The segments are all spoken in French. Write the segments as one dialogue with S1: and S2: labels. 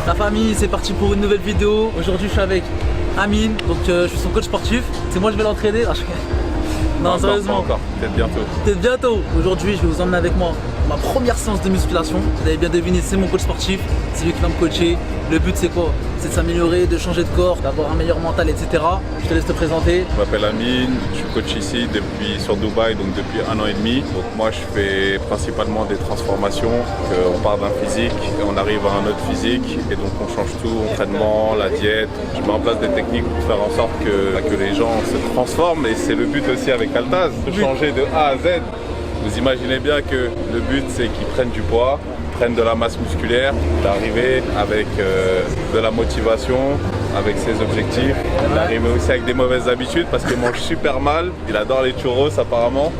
S1: La famille, c'est parti pour une nouvelle vidéo. Aujourd'hui, je suis avec Amine, donc je suis son coach sportif. C'est moi, je vais l'entraîner. Non, sérieusement.
S2: Pas encore, peut-être bientôt.
S1: Peut-être bientôt. Aujourd'hui, je vais vous emmener avec moi ma première séance de musculation. Vous avez bien deviné, c'est mon coach sportif. C'est lui qui va me coacher. Le but, c'est quoi? C'est de s'améliorer, de changer de corps, d'avoir un meilleur mental, etc. Je te laisse te présenter.
S2: Je m'appelle Amine, je suis coach ici sur Dubaï, donc depuis 1 an et demi. Donc moi, je fais principalement des transformations. On part d'un physique et on arrive à un autre physique. Et donc on change tout, l'entraînement, la diète. Je mets en place des techniques pour faire en sorte que les gens se transforment. Et c'est le but aussi avec Altaz, de changer de A à Z. Vous imaginez bien que le but, c'est qu'ils prennent du poids, prennent de la masse musculaire, d'arriver avec de la motivation, avec ses objectifs, d'arriver aussi avec des mauvaises habitudes parce qu'il mange super mal, il adore les churros apparemment.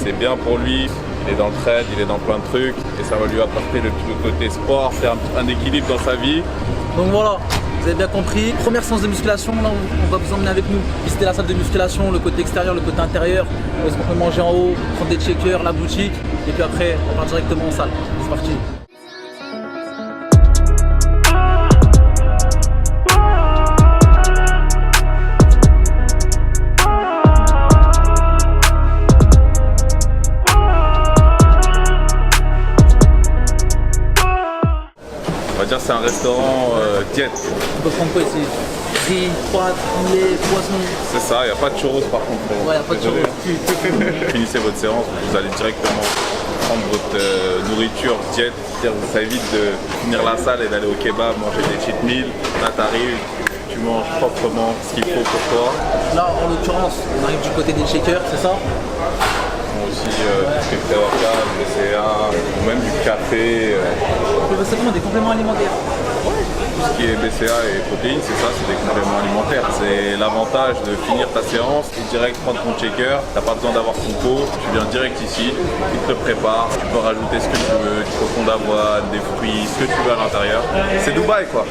S2: C'est bien pour lui, il est dans le trade, il est dans plein de trucs et ça va lui apporter le côté sport, faire un équilibre dans sa vie.
S1: Donc voilà, vous avez bien compris. Première séance de musculation, là on va vous emmener avec nous visiter la salle de musculation, le côté extérieur, le côté intérieur, où est-ce qu'on peut manger en haut, prendre des checkers, la boutique, et puis après on part directement en salle. C'est parti.
S2: On va dire que c'est un restaurant diète.
S1: On peut prendre quoi ici? Riz, pâtes, poulet, poisson.
S2: C'est ça, il n'y a pas de churros par contre.
S1: Ouais, il n'y a pas de churros.
S2: Finissez votre séance, vous allez directement prendre votre nourriture diète. Ça évite de finir la salle et d'aller au kebab, manger des cheat meals. Là, tu arrives, tu manges proprement ce qu'il faut pour toi.
S1: Là, en l'occurrence, on arrive du côté des shakers, c'est ça?
S2: Aussi tout ce qui est pré-workout, BCA, ou même du café.
S1: C'est vraiment des compléments alimentaires.
S2: Tout ce qui est BCA et protéines, c'est ça, c'est des compléments alimentaires. C'est l'avantage de finir ta séance et direct prendre ton shaker. T'as pas besoin d'avoir ton pot, tu viens direct ici, il te le prépare, tu peux rajouter ce que tu veux, du cocon d'avoine, des fruits, ce que tu veux à l'intérieur. C'est Dubaï quoi.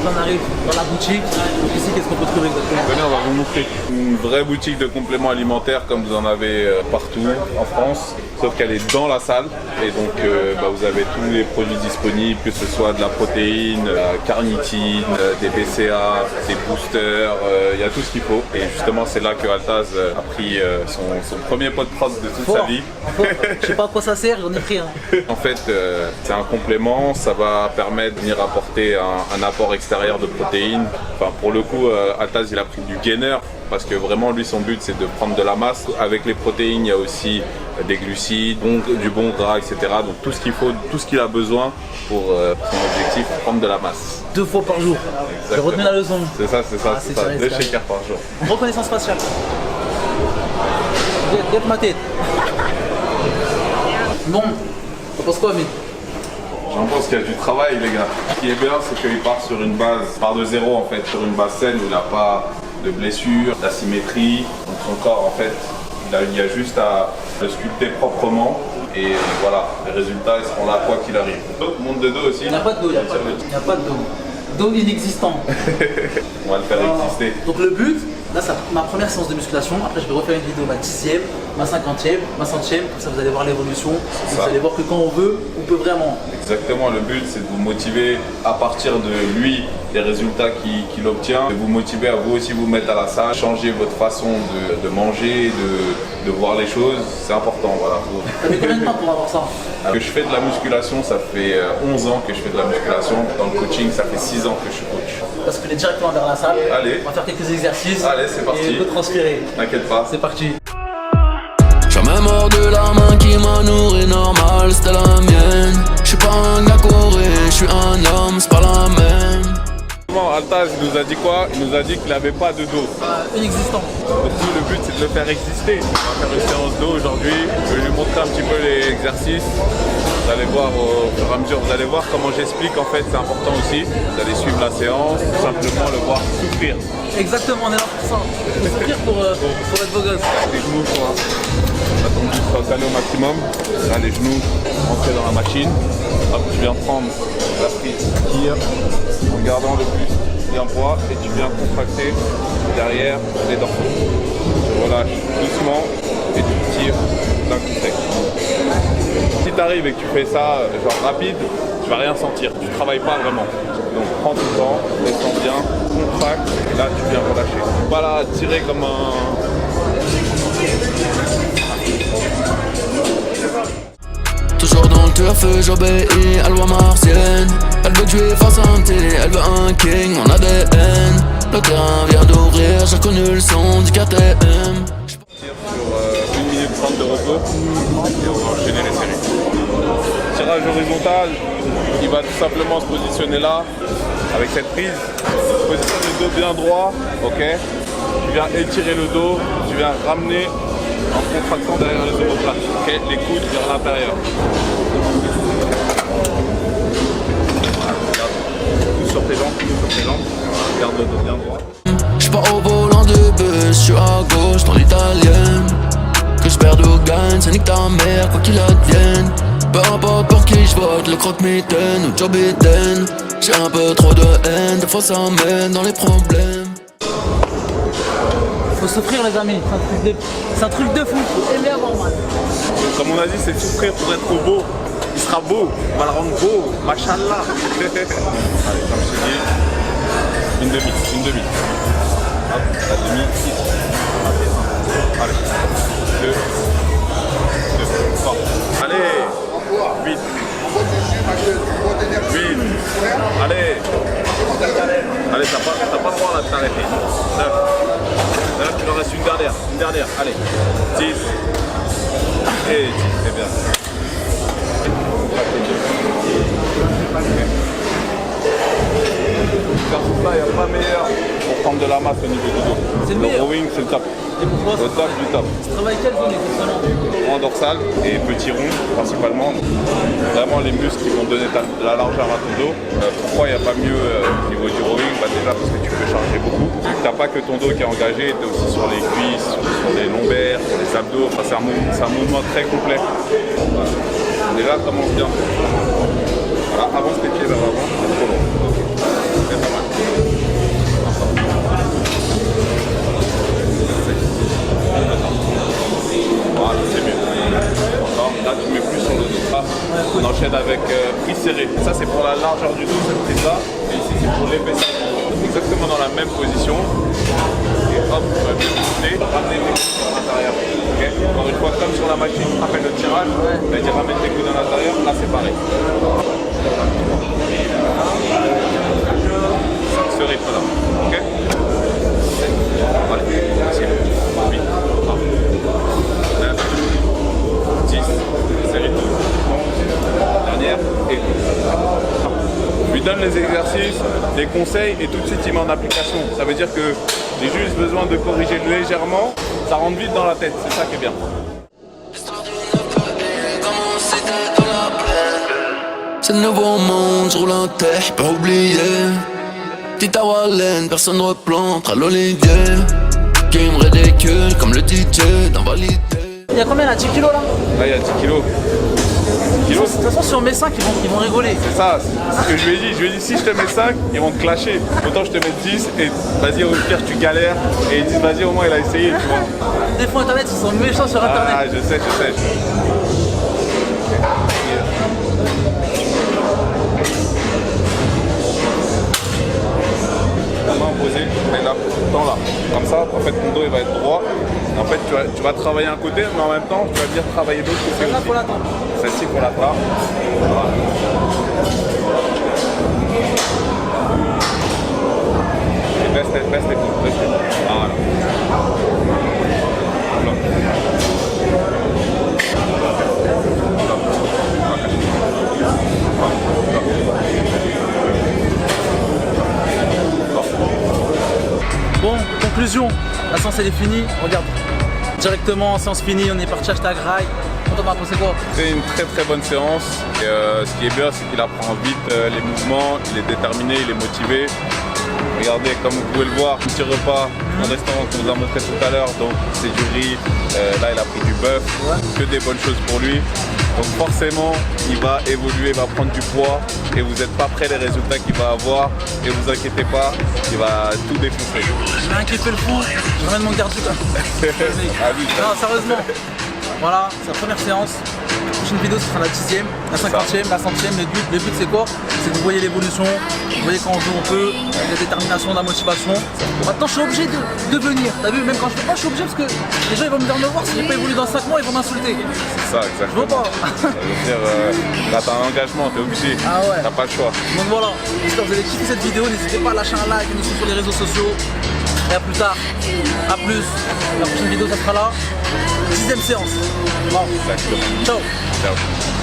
S1: On arrive dans la boutique. Donc ici, qu'est-ce qu'on peut trouver exactement?
S2: Venez, on va vous montrer une vraie boutique de compléments alimentaires comme vous en avez partout en France, sauf qu'elle est dans la salle. Et donc vous avez tous les produits disponibles, que ce soit de la protéine, la carnitine, des BCA, des boosters, il y a tout ce qu'il faut. Et justement, c'est là que Altaz a pris son premier pot de prod de toute sa vie.
S1: Je sais pas à quoi ça sert, j'en ai pris un.
S2: En fait, c'est un complément, ça va permettre de venir apporter un apport extérieur de protéines. Enfin, pour le coup, Altaz il a pris du gainer parce que vraiment lui son but c'est de prendre de la masse. Avec les protéines, il y a aussi des glucides, du bon gras, etc. Donc tout ce qu'il faut, tout ce qu'il a besoin pour son objectif, prendre de la masse.
S1: 2 fois par jour. J'ai retenu la leçon.
S2: C'est ça, c'est ça, c'est ça. 2 shakers par jour.
S1: Reconnaissance faciale. Regarde ma tête. Bon, on pense quoi, mais
S2: J'en pense qu'il y a du travail les gars. Ce qui est bien c'est qu'il part sur une base, part de zéro en fait, sur une base saine où il n'a pas de blessures, d'asymétrie. Donc son corps en fait, il y a juste à le sculpter proprement et voilà, les résultats ils seront là quoi qu'il arrive. Monte de dos aussi.
S1: il n'y a pas de dos, il n'y a pas de dos. Dos inexistant.
S2: On va le faire exister.
S1: Donc le but, là c'est ma première séance de musculation. Après je vais refaire une vidéo ma 10e, ma 50e, ma 100e. Comme ça vous allez voir l'évolution. Vous allez voir que quand on veut, on peut vraiment.
S2: Exactement, le but c'est de vous motiver à partir de lui, des résultats qu'il obtient, de vous motiver à vous aussi vous mettre à la salle, changer votre façon de manger, de voir les choses, c'est important. Voilà.
S1: Ça fait combien de temps pour avoir ça?
S2: Que je fais de la musculation, ça fait 11 ans que je fais de la musculation. Dans le coaching, ça fait 6 ans que je suis coach.
S1: Parce que je vais directement vers la salle.
S2: Allez.
S1: On va faire quelques exercices.
S2: Allez, c'est parti.
S1: Et on peut transpirer.
S2: T'inquiète pas.
S1: C'est parti.
S3: Jamais mort de la main qui m'a nourri normal, c'était la mienne. J'suis pas un gars coré, j'suis un homme, c'est pas la même.
S2: Altaz nous a dit quoi? Il nous a dit qu'il n'avait pas de dos.
S1: Inexistant.
S2: Aussi, le but c'est de le faire exister. On va faire une séance d'eau aujourd'hui. Je vais lui montrer un petit peu les exercices. Vous allez voir au fur et à mesure, vous allez voir comment j'explique en fait, c'est important aussi. Vous allez suivre la séance, tout simplement le voir souffrir.
S1: Exactement, on est là pour ça. Il faut souffrir pour être beau gosse.
S2: Les genoux, la ton but sera calé au maximum. Là, les genoux, rentrer dans la machine. Hop, tu viens prendre la prise tire en gardant le plus bien poids et tu viens contracter derrière les dorsaux. Tu relâches doucement et tu tires d'un coup sec. arrives et que tu fais ça genre rapide, tu vas rien sentir, tu travailles pas vraiment. Donc prends ton temps, descends bien, contracte, et là tu viens relâcher. Pas là tirer comme un...
S3: Toujours dans le turf, j'obéis à loi martienne. Elle veut que je lui fasse un thé, elle veut un king, mon ADN. Le terrain vient d'ouvrir, j'ai reconnu le son du KTM.
S2: Sur 1 minute 30 de repos et on va enchaîner les séries. Tirage horizontal, il va tout simplement se positionner là avec cette prise. Positionne le dos bien droit, ok. Tu viens étirer le dos, tu viens ramener en contractant derrière les omoplates, ok. Les coudes vers l'intérieur. Voilà, regarde. Tout sur tes jambes, garde le dos bien droit.
S3: J'suis pas au volant de bus, j'suis à gauche dans l'italienne. Que j'perde ou gagne, ça nique ta mère quoi qu'il advienne. Peu importe pour qui j'vote, le croque-mitaine ou Joe Biden. J'ai un peu trop de haine, des fois ça mène dans les problèmes.
S1: Faut souffrir les amis, c'est un truc de fou, faut aimer avoir mal.
S2: Comme on a dit, c'est souffrir pour être beau. Il sera beau, on va le rendre beau, machallah. Allez, comme je t'ai dit, une demi. Hop, la demi, ici. Allez, 2, 3. Allez, 8. 8. Allez. Allez, t'as pas le droit là de t'arrêter. 9. Là, tu en restes une dernière. Allez. 10. Et 10, c'est bien. Faire tout ça, il n'y a pas meilleur pour prendre de la masse au niveau du dos.
S1: C'est le meilleur.
S2: Rowing, c'est le top.
S1: Et pourquoi
S2: Le top du top.
S1: Tu travailles quelle zone exactement?
S2: En dorsal et petit rond principalement. Vraiment les muscles qui vont donner de la largeur à ton dos. Pourquoi il n'y a pas mieux au niveau du rowing? Déjà parce que tu peux charger beaucoup. Vu que tu n'as pas que ton dos qui est engagé, tu es aussi sur les cuisses, sur les lombaires, sur les abdos. Enfin, c'est un mouvement très complet. Voilà. Déjà commence bien. Voilà, avance tes pieds vers l'avant, c'est trop long. C'est pas mal. Voilà, c'est mieux. Là, tu mets plus sur le dos. Là, on enchaîne avec prise serrée. Ça, c'est pour la largeur du dos, cette prise-là. Et ici, c'est pour l'épaisseur. Exactement dans la même position. Et hop, tu vas bien bouger, ramener tes coudes à l'intérieur. Okay. Encore une fois, comme sur la machine, tu rappelles le tirage. C'est-à-dire ramène tes coudes à l'intérieur. Là, c'est pareil. Ce rythme-là. Ok. Allez, c'est 8, 9, 10, série 12, dernière et je lui donne les exercices, les conseils et tout de suite il met en application. Ça veut dire que j'ai juste besoin de corriger légèrement, ça rentre vite dans la tête, c'est ça qui est bien.
S3: C'est le nouveau monde, je roule un tech, pas oublier. Petite à Wallen, personne replante à l'Olivier. Qui me ridicule comme le DJ d'invalidé.
S1: Il y a combien là, 10 kilos là?
S2: Là il y a 10 kilos.
S1: De toute façon sur mes 5 ils vont rigoler.
S2: C'est ça, c'est ce que je lui ai dit. Si je te mets 5, ils vont te clasher. Autant je te mets 10 et vas-y au pire tu galères. Et ils disent vas-y au moins il a essayé, tu vois.
S1: Des fois internet ils sont méchants sur internet.
S2: Ah je sais. La main posée, mais là, temps là. Comme ça, en fait ton dos il va être droit. Et en fait tu vas travailler un côté, mais en même temps tu vas venir travailler l'autre côté
S1: Là
S2: aussi.
S1: pour l'attendre.
S2: Celle-ci pour la part. Voilà. Et baisse tes coudes. Voilà.
S1: Bon, conclusion, la séance elle est finie, regarde. Directement, séance finie, on est parti acheter à Graille. T'en as pensé quoi?
S2: C'est une très bonne séance. Et, ce qui est bien, c'est qu'il apprend vite les mouvements, il est déterminé, il est motivé. Regardez, comme vous pouvez le voir, petit repas en restaurant qu'on vous a montré tout à l'heure. Donc c'est du riz, là il a pris du bœuf, que des bonnes choses pour lui. Donc forcément, il va évoluer, il va prendre du poids et vous n'êtes pas prêt les résultats qu'il va avoir. Et vous inquiétez pas, il va tout défoncer.
S1: Je vais inquiéter le fou, je ramène mon garde.
S2: Ah oui,
S1: Non, sérieusement. Voilà, c'est la première séance. La prochaine vidéo, ce sera la 10e, la 50e, la 100e. Le but c'est quoi? C'est que vous voyez l'évolution, vous voyez quand on joue on peut, la détermination, la motivation. Maintenant je suis obligé de venir, t'as vu, même quand je fais pas, je suis obligé parce que les gens ils vont me dire me voir, si j'ai pas évolué dans 5 mois, ils vont m'insulter.
S2: C'est ça, exactement.
S1: Je veux pas.
S2: Ça veut dire, là t'as un engagement, t'es obligé.
S1: Ah ouais.
S2: T'as pas le choix.
S1: Donc voilà, j'espère que vous avez kiffé cette vidéo, n'hésitez pas à lâcher un like, nous suivre sur les réseaux sociaux. Et à plus tard, à plus. La prochaine vidéo ça sera là. 10e séance. Bon.
S2: Exactement.
S1: Ciao.
S2: Ciao.